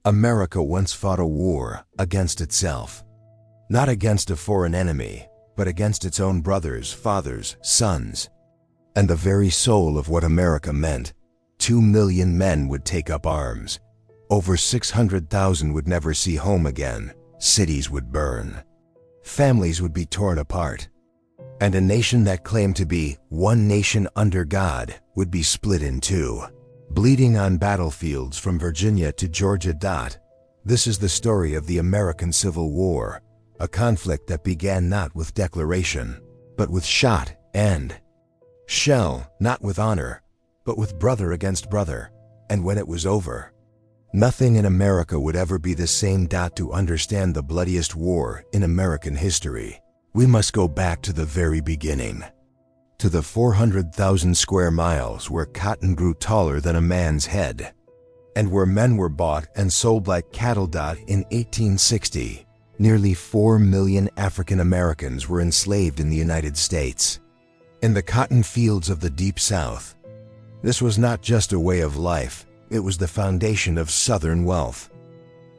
America once fought a war against itself. Not against a foreign enemy, but against its own brothers, fathers, sons. And the very soul of what America meant, 2 million men would take up arms. Over 600,000 would never see home again. Cities would burn. Families would be torn apart. And a nation that claimed to be one nation under God would be split in two. Bleeding on battlefields from Virginia to Georgia. This is the story of the American Civil War, a conflict that began not with declaration, but with shot and shell, not with honor, but with brother against brother. And when it was over, nothing in America would ever be the same. To understand the bloodiest war in American history, we must go back to the very beginning. To the 400,000 square miles where cotton grew taller than a man's head, and where men were bought and sold like cattle. In 1860, nearly 4 million African Americans were enslaved in the United States. In the cotton fields of the Deep South, this was not just a way of life, it was the foundation of Southern wealth.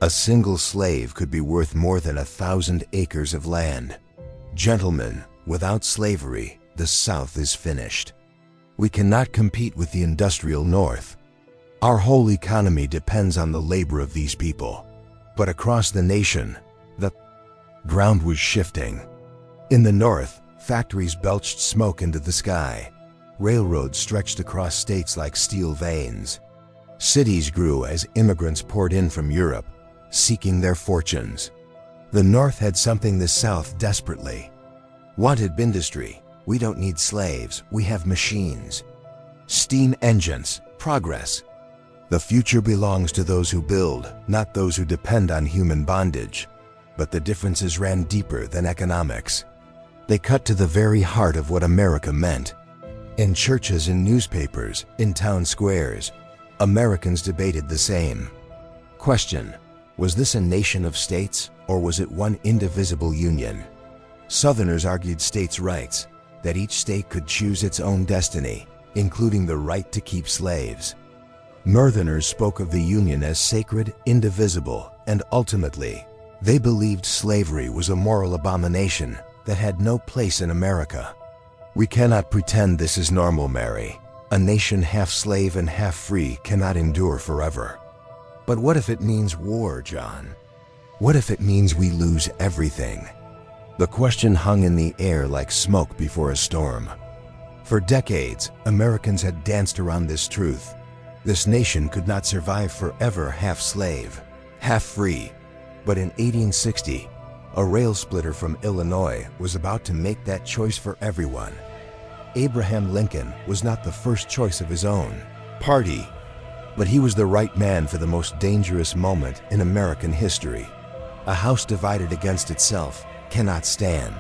A single slave could be worth more than 1,000 acres of land. Gentlemen, without slavery, the South is finished. We cannot compete with the industrial North. Our whole economy depends on the labor of these people. But across the nation, the ground was shifting. In the North, factories belched smoke into the sky. Railroads stretched across states like steel veins. Cities grew as immigrants poured in from Europe, seeking their fortunes. The North had something the South desperately wanted: industry. We don't need slaves, we have machines. Steam engines, progress. The future belongs to those who build, not those who depend on human bondage. But the differences ran deeper than economics. They cut to the very heart of what America meant. In churches and newspapers, in town squares, Americans debated the same question: was this a nation of states, or was it one indivisible union? Southerners argued states' rights, that each state could choose its own destiny, including the right to keep slaves. Northerners spoke of the Union as sacred, indivisible, and ultimately, they believed slavery was a moral abomination that had no place in America. We cannot pretend this is normal, Mary. A nation half slave and half free cannot endure forever. But what if it means war, John? What if it means we lose everything? The question hung in the air like smoke before a storm. For decades, Americans had danced around this truth. This nation could not survive forever half slave, half free. But in 1860, a rail splitter from Illinois was about to make that choice for everyone. Abraham Lincoln was not the first choice of his own party, but he was the right man for the most dangerous moment in American history. A house divided against itself cannot stand.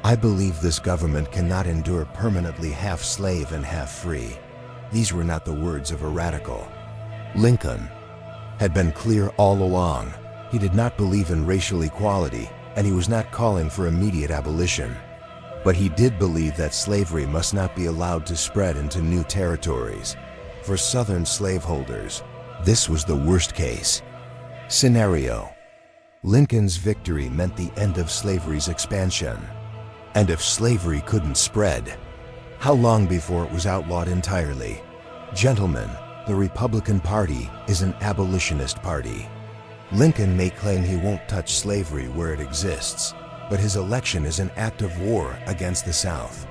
I believe this government cannot endure permanently half slave and half free. These were not the words of a radical. Lincoln had been clear all along. He did not believe in racial equality, and he was not calling for immediate abolition. But he did believe that slavery must not be allowed to spread into new territories. For Southern slaveholders, this was the worst case scenario. Lincoln's victory meant the end of slavery's expansion. And if slavery couldn't spread, how long before it was outlawed entirely? Gentlemen, the Republican Party is an abolitionist party. Lincoln may claim he won't touch slavery where it exists, but his election is an act of war against the South.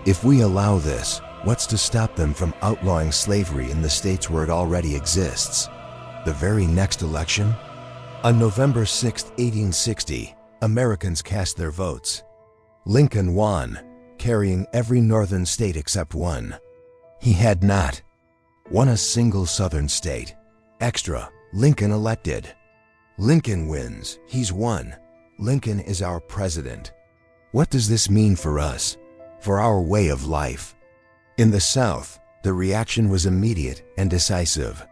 If we allow this, what's to stop them from outlawing slavery in the states where it already exists? The very next election? On November 6, 1860, Americans cast their votes. Lincoln won, carrying every northern state except one. He had not won a single southern state. Extra, Lincoln elected. Lincoln wins, he's won. Lincoln is our president. What does this mean for us, for our way of life? In the South, the reaction was immediate and decisive.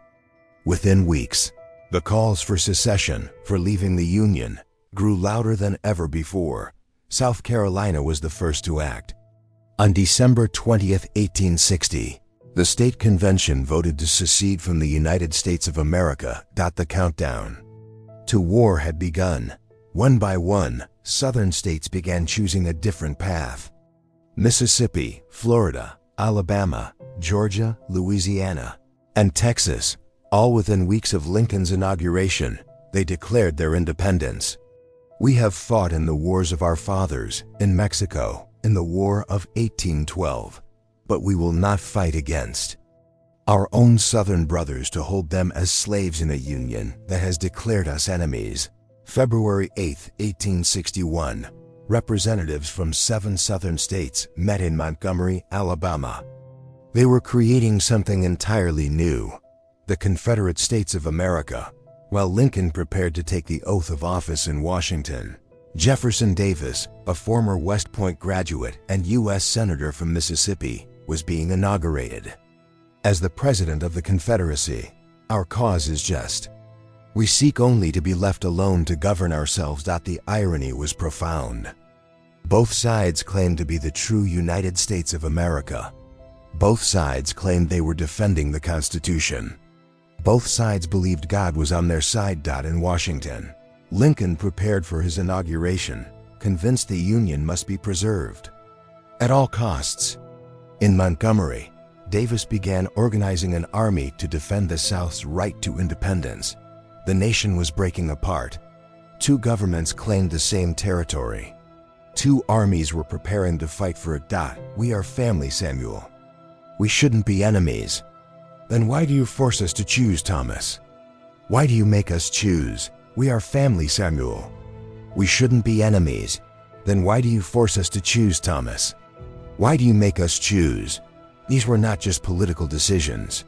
Within weeks, the calls for secession, for leaving the Union, grew louder than ever before. South Carolina was the first to act. On December 20, 1860, The state convention voted to secede from the United States of America. The countdown to war had begun. One by one, southern states began choosing a different path. Mississippi, Florida, Alabama, Georgia, Louisiana, and Texas, all within weeks of Lincoln's inauguration, they declared their independence. We have fought in the wars of our fathers, in Mexico, in the War of 1812, but we will not fight against our own southern brothers to hold them as slaves in a union that has declared us enemies. February 8, 1861, representatives from 7 southern states met in Montgomery, Alabama. They were creating something entirely new, the Confederate States of America. While Lincoln prepared to take the oath of office in Washington, Jefferson Davis, a former West Point graduate and U.S. Senator from Mississippi, was being inaugurated as the President of the Confederacy. Our cause is just. We seek only to be left alone to govern ourselves. The irony was profound. Both sides claimed to be the true United States of America. Both sides claimed they were defending the Constitution. Both sides believed God was on their side. In Washington, Lincoln prepared for his inauguration, convinced the Union must be preserved at all costs. In Montgomery, Davis began organizing an army to defend the South's right to independence. The nation was breaking apart. 2 governments claimed the same territory. 2 armies were preparing to fight for it. We are family, Samuel. We shouldn't be enemies. Then why do you force us to choose, Thomas? Why do you make us choose? We are family, Samuel. We shouldn't be enemies. Then why do you force us to choose, Thomas? Why do you make us choose? These were not just political decisions.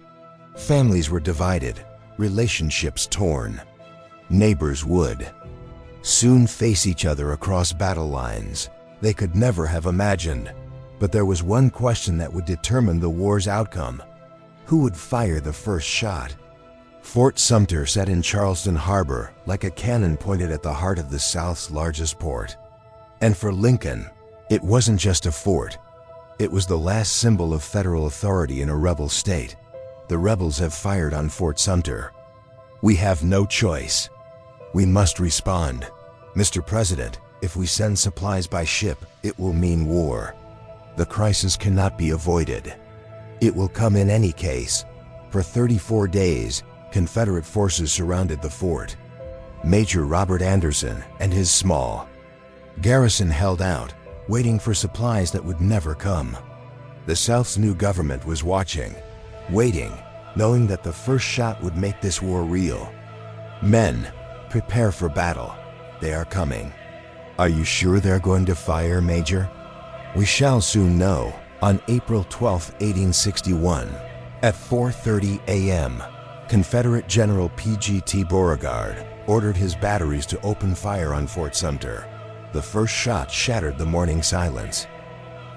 Families were divided, relationships torn. Neighbors would soon face each other across battle lines they could never have imagined. But there was one question that would determine the war's outcome. Who would fire the first shot? Fort Sumter sat in Charleston Harbor like a cannon pointed at the heart of the South's largest port. And for Lincoln, it wasn't just a fort. It was the last symbol of federal authority in a rebel state. The rebels have fired on Fort Sumter. We have no choice. We must respond. Mr. President, if we send supplies by ship, it will mean war. The crisis cannot be avoided. It will come in any case. For 34 days, Confederate forces surrounded the fort. Major Robert Anderson and his small garrison held out, waiting for supplies that would never come. The South's new government was watching, waiting, knowing that the first shot would make this war real. Men, prepare for battle. They are coming. Are you sure they're going to fire, Major? We shall soon know. On April 12, 1861, at 4:30 a.m., Confederate General P.G.T. Beauregard ordered his batteries to open fire on Fort Sumter. The first shot shattered the morning silence.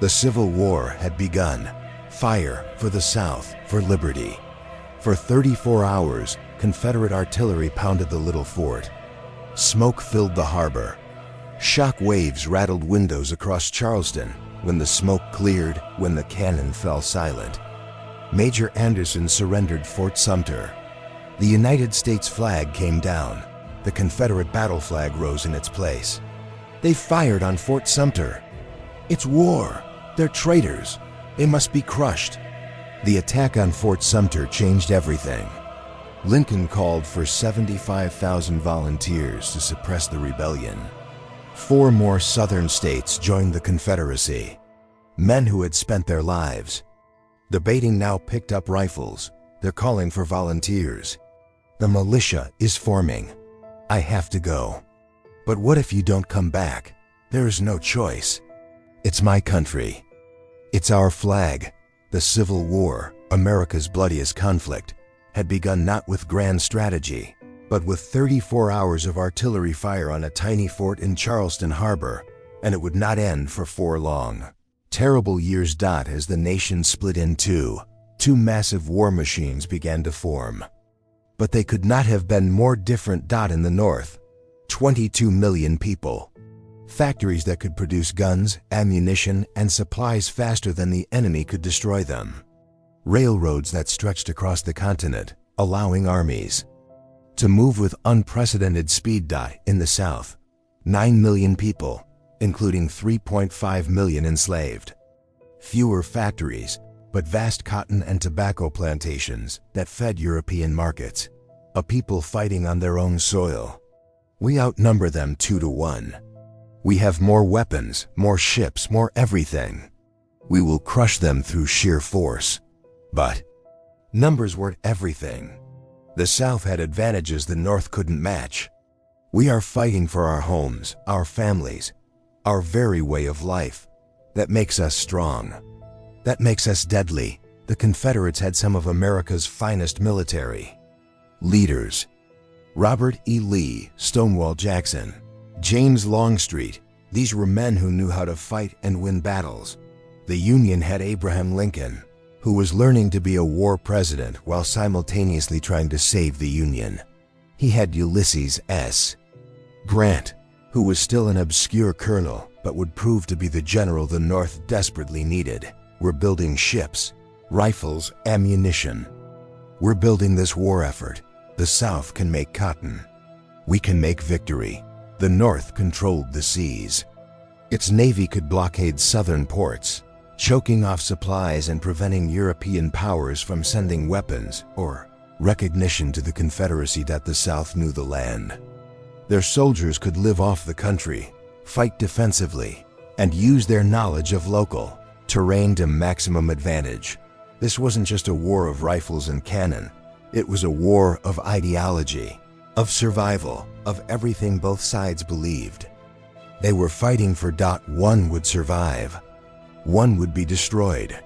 The Civil War had begun. Fire for the South, for liberty. For 34 hours, Confederate artillery pounded the little fort. Smoke filled the harbor. Shock waves rattled windows across Charleston. When the smoke cleared, when the cannon fell silent, Major Anderson surrendered Fort Sumter. The United States flag came down. The Confederate battle flag rose in its place. They fired on Fort Sumter. It's war. They're traitors. They must be crushed. The attack on Fort Sumter changed everything. Lincoln called for 75,000 volunteers to suppress the rebellion. 4 more southern states joined the Confederacy. Men who had spent their lives debating now picked up rifles. They're calling for volunteers. The militia is forming. I have to go. But what if you don't come back? There is no choice. It's my country. It's our flag. The Civil War, America's bloodiest conflict, had begun not with grand strategy, but with 34 hours of artillery fire on a tiny fort in Charleston Harbor, and it would not end for 4 long. Terrible years. As the nation split in two massive war machines began to form. But they could not have been more different. In the North, 22 million people. Factories that could produce guns, ammunition, and supplies faster than the enemy could destroy them. railroads that stretched across the continent, allowing armies to move with unprecedented speed. In the South, 9 million people, including 3.5 million enslaved. Fewer factories, but vast cotton and tobacco plantations that fed European markets. A people fighting on their own soil. We outnumber them 2-1. We have more weapons, more ships, more everything. We will crush them through sheer force. But numbers weren't everything. The South had advantages the North couldn't match. We are fighting for our homes, our families, our very way of life. That makes us strong. That makes us deadly. The Confederates had some of America's finest military leaders. Robert E. Lee, Stonewall Jackson, James Longstreet. These were men who knew how to fight and win battles. The Union had Abraham Lincoln, who was learning to be a war president while simultaneously trying to save the Union. He had Ulysses S. Grant, who was still an obscure colonel but would prove to be the general the North desperately needed. We're building ships, rifles, ammunition. We're building this war effort. The South can make cotton. We can make victory. The North controlled the seas. Its navy could blockade southern ports, choking off supplies and preventing European powers from sending weapons or recognition to the Confederacy that the South knew the land. Their soldiers could live off the country, fight defensively, and use their knowledge of local terrain to maximum advantage. This wasn't just a war of rifles and cannon. It was a war of ideology, of survival, of everything both sides believed. They were fighting for. One would survive. One would be destroyed.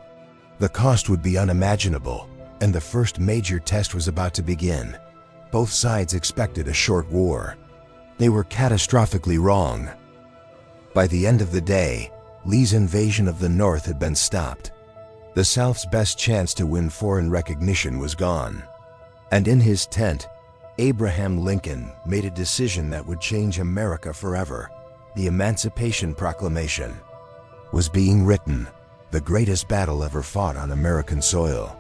The cost would be unimaginable, and the first major test was about to begin. Both sides expected a short war. They were catastrophically wrong. By the end of the day, Lee's invasion of the North had been stopped. The South's best chance to win foreign recognition was gone. And in his tent, Abraham Lincoln made a decision that would change America forever. The Emancipation Proclamation was being written, the greatest battle ever fought on American soil.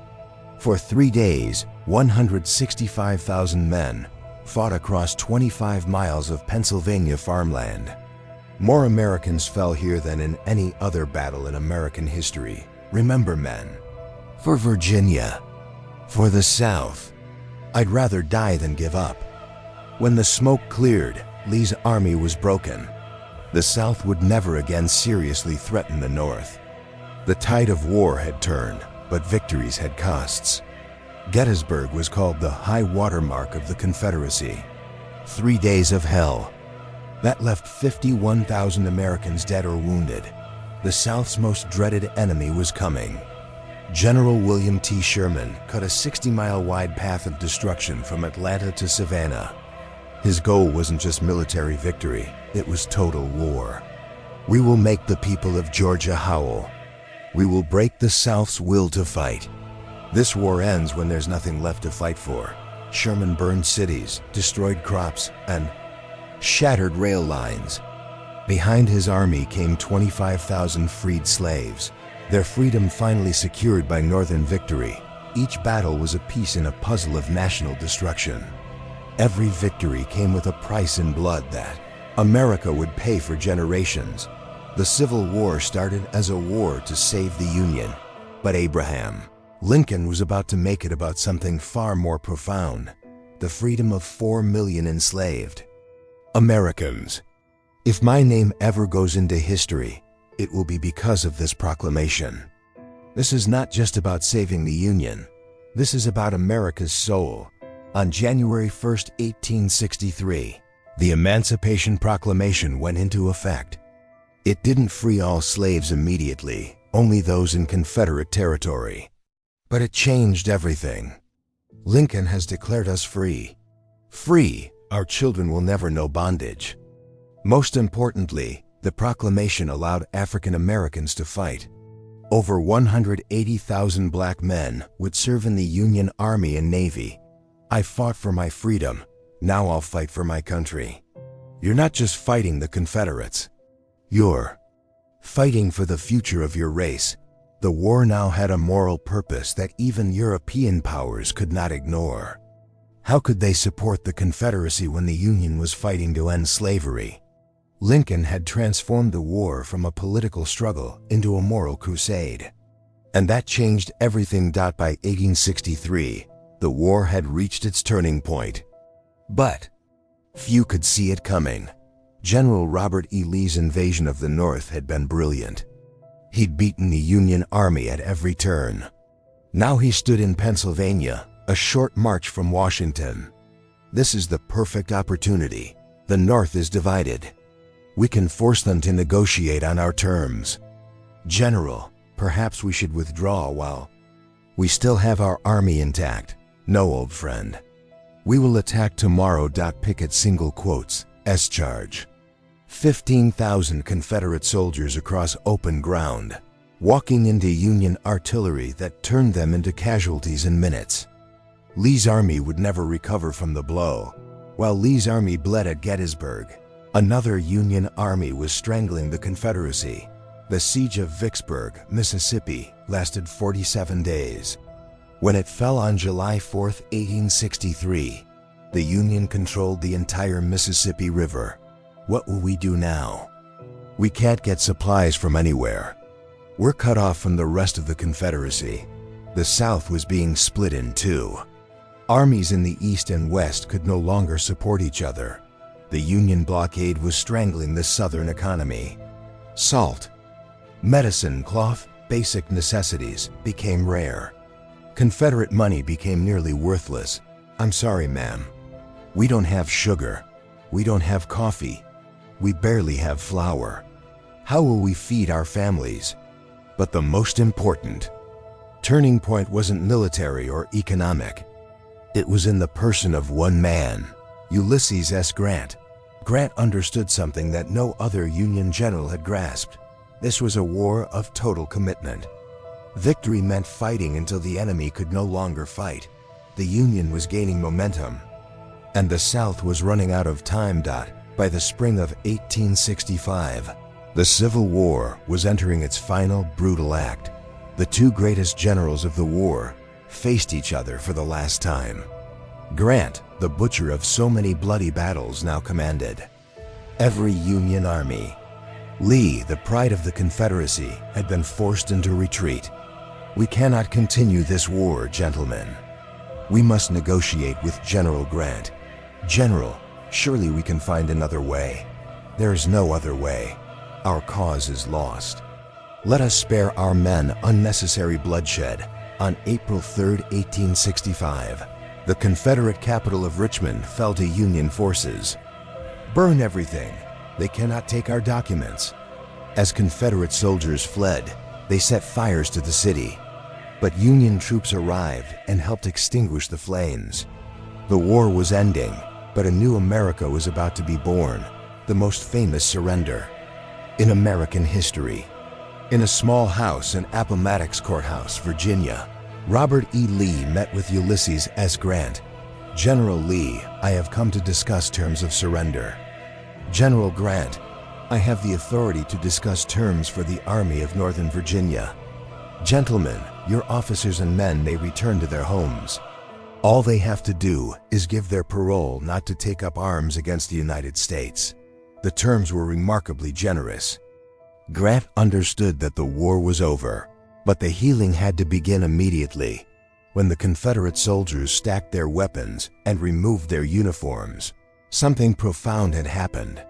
For 3 days, 165,000 men fought across 25 miles of Pennsylvania farmland. More Americans fell here than in any other battle in American history. Remember, men, for Virginia, for the South, I'd rather die than give up. When the smoke cleared, Lee's army was broken. The South would never again seriously threaten the North. The tide of war had turned, but victories had costs. Gettysburg was called the high water mark of the Confederacy. 3 days of hell. That left 51,000 Americans dead or wounded. The South's most dreaded enemy was coming. General William T. Sherman cut a 60-mile-wide path of destruction from Atlanta to Savannah. His goal wasn't just military victory, it was total war. We will make the people of Georgia howl. We will break the South's will to fight. This war ends when there's nothing left to fight for. Sherman burned cities, destroyed crops, and shattered rail lines. Behind his army came 25,000 freed slaves, their freedom finally secured by Northern victory. Each battle was a piece in a puzzle of national destruction. Every victory came with a price in blood that America would pay for generations. The Civil War started as a war to save the Union, but Abraham Lincoln was about to make it about something far more profound: the freedom of 4 million enslaved Americans. If my name ever goes into history, it will be because of this proclamation. This is not just about saving the Union. This is about America's soul. On January 1st, 1863, the Emancipation Proclamation went into effect. It didn't free all slaves immediately, only those in Confederate territory. But it changed everything. Lincoln has declared us free. Free, our children will never know bondage. Most importantly, the proclamation allowed African Americans to fight. Over 180,000 black men would serve in the Union Army and Navy. I fought for my freedom. Now I'll fight for my country. You're not just fighting the Confederates. You're fighting for the future of your race, The war now had a moral purpose that even European powers could not ignore. How could they support the Confederacy when the Union was fighting to end slavery? Lincoln had transformed the war from a political struggle into a moral crusade. And that changed everything. By 1863, the war had reached its turning point. But few could see it coming. General Robert E. Lee's invasion of the North had been brilliant. He'd beaten the Union Army at every turn. Now he stood in Pennsylvania, a short march from Washington. This is the perfect opportunity. The North is divided. We can force them to negotiate on our terms. General, perhaps we should withdraw while we still have our army intact. No, old friend. We will attack tomorrow. Pickett single quotes, S charge. 15,000 Confederate soldiers across open ground, walking into Union artillery that turned them into casualties in minutes. Lee's army would never recover from the blow. While Lee's army bled at Gettysburg, another Union army was strangling the Confederacy. The siege of Vicksburg, Mississippi, lasted 47 days. When it fell on July 4, 1863, the Union controlled the entire Mississippi River. What will we do now? We can't get supplies from anywhere. We're cut off from the rest of the Confederacy. The South was being split in two. Armies in the East and West could no longer support each other. The Union blockade was strangling the Southern economy. Salt, medicine, cloth, basic necessities became rare. Confederate money became nearly worthless. I'm sorry, ma'am. We don't have sugar. We don't have coffee. We barely have flour. How will we feed our families? But the most important turning point wasn't military or economic. It was in the person of one man, Ulysses S. Grant. Grant understood something that no other Union general had grasped. This was a war of total commitment. Victory meant fighting until the enemy could no longer fight. The Union was gaining momentum, and the South was running out of time. By the spring of 1865, the Civil War was entering its final brutal act. The two greatest generals of the war faced each other for the last time. Grant, the butcher of so many bloody battles, now commanded every Union army. Lee, the pride of the Confederacy, had been forced into retreat. We cannot continue this war, gentlemen. We must negotiate with General Grant. General, surely we can find another way. There is no other way. Our cause is lost. Let us spare our men unnecessary bloodshed. On April 3, 1865, the Confederate capital of Richmond fell to Union forces. Burn everything. They cannot take our documents. As Confederate soldiers fled, they set fires to the city. But Union troops arrived and helped extinguish the flames. The war was ending, but a new America was about to be born, the most famous surrender in American history. In a small house in Appomattox Courthouse, Virginia, Robert E. Lee met with Ulysses S. Grant. General Lee, I have come to discuss terms of surrender. General Grant, I have the authority to discuss terms for the Army of Northern Virginia. Gentlemen, your officers and men may return to their homes. All they have to do is give their parole not to take up arms against the United States. The terms were remarkably generous. Grant understood that the war was over, but the healing had to begin immediately. When the Confederate soldiers stacked their weapons and removed their uniforms, something profound had happened.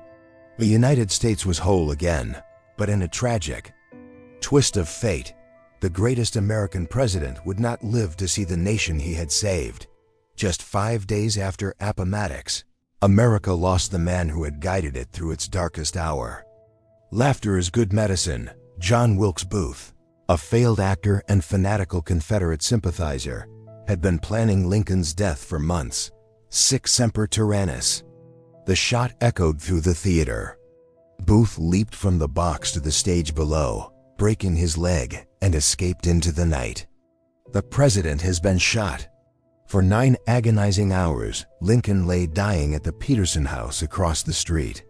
The United States was whole again, but in a tragic twist of fate, the greatest American president would not live to see the nation he had saved. Just 5 days after Appomattox, America lost the man who had guided it through its darkest hour. Laughter is good medicine. John Wilkes Booth, a failed actor and fanatical Confederate sympathizer, had been planning Lincoln's death for months. Sic semper tyrannis. The shot echoed through the theater. Booth leaped from the box to the stage below, breaking his leg, and escaped into the night. The president has been shot. For 9 agonizing hours, Lincoln lay dying at the Peterson House across the street.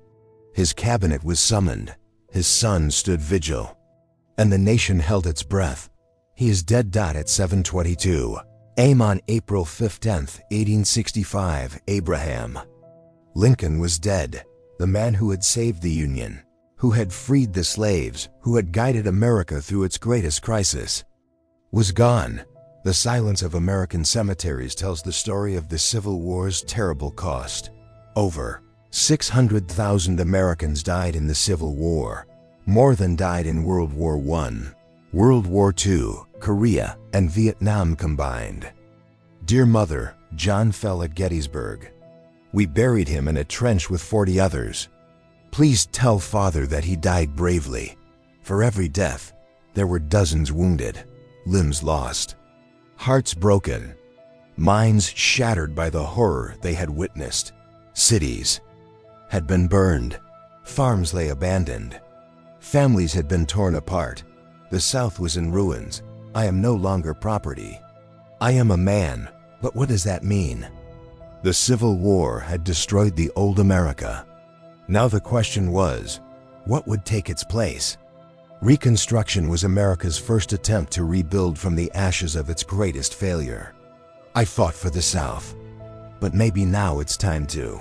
His cabinet was summoned. His son stood vigil. And the nation held its breath, He is dead. At 7:22 a.m. on April 15th, 1865, Abraham Lincoln was dead. The man who had saved the Union, who had freed the slaves, who had guided America through its greatest crisis, was gone. The silence of American cemeteries tells the story of the Civil War's terrible cost. Over 600,000 Americans died in the Civil War, more than died in World War I, World War II, Korea, and Vietnam combined. Dear Mother, John fell at Gettysburg. We buried him in a trench with 40 others. Please tell Father that he died bravely. For every death, there were dozens wounded, limbs lost, hearts broken, minds shattered by the horror they had witnessed. Cities had been burned, farms lay abandoned, families had been torn apart. The South was in ruins. I am no longer property. I am a man, but what does that mean? The Civil War had destroyed the old America. Now the question was, what would take its place? Reconstruction was America's first attempt to rebuild from the ashes of its greatest failure. I fought for the South, but maybe now it's time to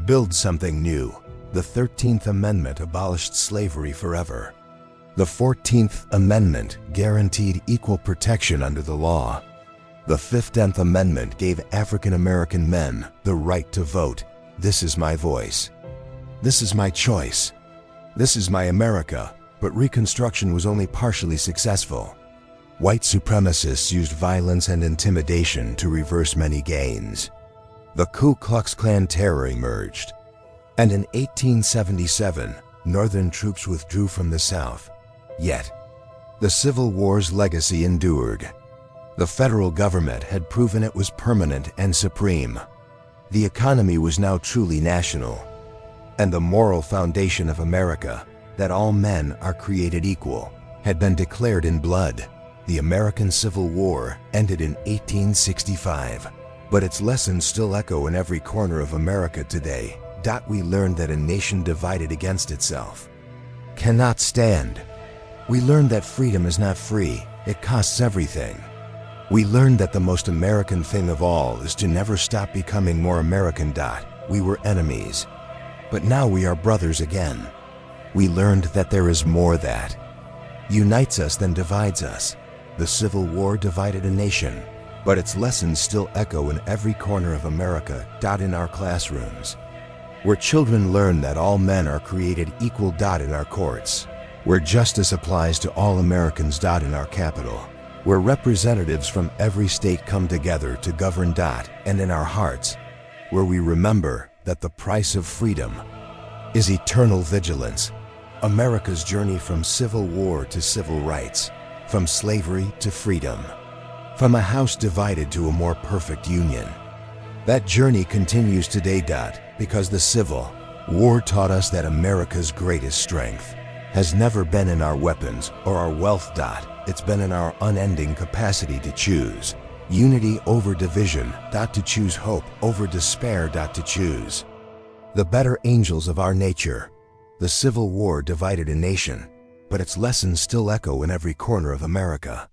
build something new. The 13th Amendment abolished slavery forever. The 14th Amendment guaranteed equal protection under the law. The 15th Amendment gave African American men the right to vote. This is my voice. This is my choice. This is my America. But Reconstruction was only partially successful. White supremacists used violence and intimidation to reverse many gains. The Ku Klux Klan terror emerged. And in 1877, Northern troops withdrew from the South. Yet, the Civil War's legacy endured. The federal government had proven it was permanent and supreme. The economy was now truly national. And the moral foundation of America, that all men are created equal, had been declared in blood. The American Civil War ended in 1865, but its lessons still echo in every corner of America today. We learned that a nation divided against itself cannot stand. We learned that freedom is not free, it costs everything. We learned that the most American thing of all is to never stop becoming more American. We were enemies, but now we are brothers again. We learned that there is more that unites us than divides us. The Civil War divided a nation, but its lessons still echo in every corner of America. In our classrooms, where children learn that all men are created equal. In our courts, where justice applies to all Americans. In our capital, where representatives from every state come together to govern. And in our hearts, where we remember that the price of freedom is eternal vigilance. America's journey from Civil War to civil rights, from slavery to freedom, from a house divided to a more perfect union. That journey continues today. Because the Civil War taught us that America's greatest strength has never been in our weapons or our wealth. It's been in our unending capacity to choose unity over division. To choose hope over despair. To choose the better angels of our nature. The Civil War divided a nation, but its lessons still echo in every corner of America.